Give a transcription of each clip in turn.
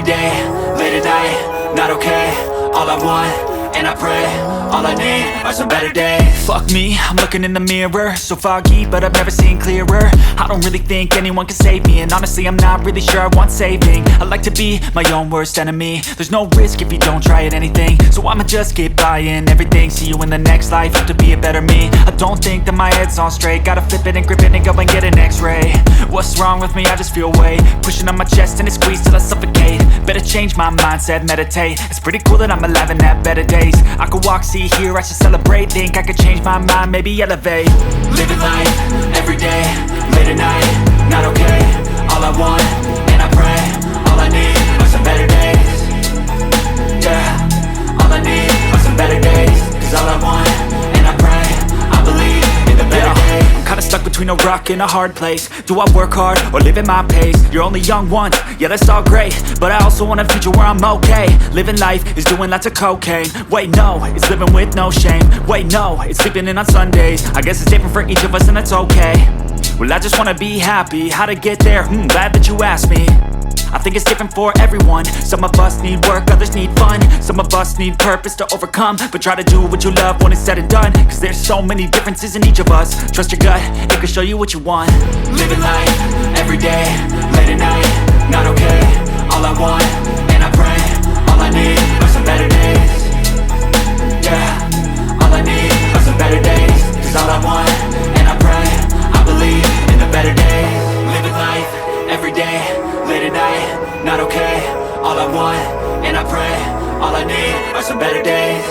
every day, late at night, not okay. All I want, and I pray, all I need are some better days. Fuck me, I'm looking in the mirror, so foggy, but I've never seen clearer. I don't really think anyone can save me, and honestly I'm not really sure I want saving. I like to be my own worst enemy. There's no risk if you don't try at anything, so I'ma just keep buying everything. See you in the next life, have to be a better me. I don't think that my head's on straight, gotta flip it and grip it and go and get an x-ray. What's wrong with me? I just feel weight pushing on my chest and it squeezes till I suffocate. Better change my mindset, meditate. It's pretty cool that I'm alive and have better days. I could walk, see, hear, I should celebrate. Think I could change my mind, maybe elevate. Living life, every day, late at night, not okay. All I want, and I pray, all I need are some better days. Yeah, all I need are some better days. Cause all I want, and I pray, I believe in the better days. I'm kinda stuck between a rock and a hard place. Do I work hard or live at my pace? You're only young once, yeah that's all great, but I also want a future where I'm okay. Living life is doing lots of cocaine. Wait no, it's living with no shame. Wait no, it's sleeping in on Sundays. I guess it's different for each of us and that's okay. Well I just wanna be happy, how to get there? Glad that you asked me. I think it's different for everyone. Some of us need work, others need fun. Some of us need purpose to overcome. But try to do what you love when it's said and done. Cause there's so many differences in each of us. Trust your gut, it can show you what you want. Living life, every day, late at night, not okay. All I want, and I pray, all I need are some better days. Yeah, all I need are some better days. Cause all I want, and I pray, I believe in the better days. Living life, every day, late at night, not okay. All I want, and I pray, all I need are some better days.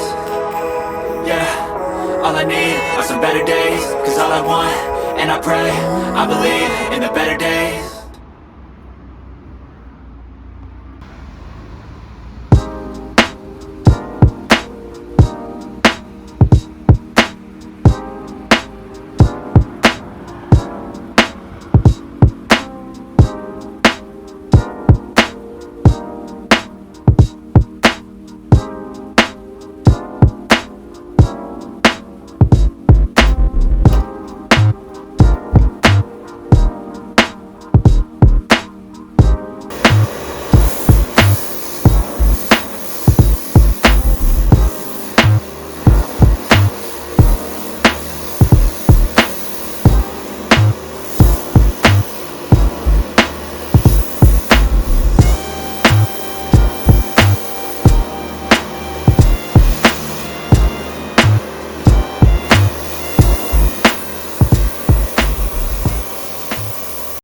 Yeah, all I need are some better days. Cause all I want, and I pray, I believe in the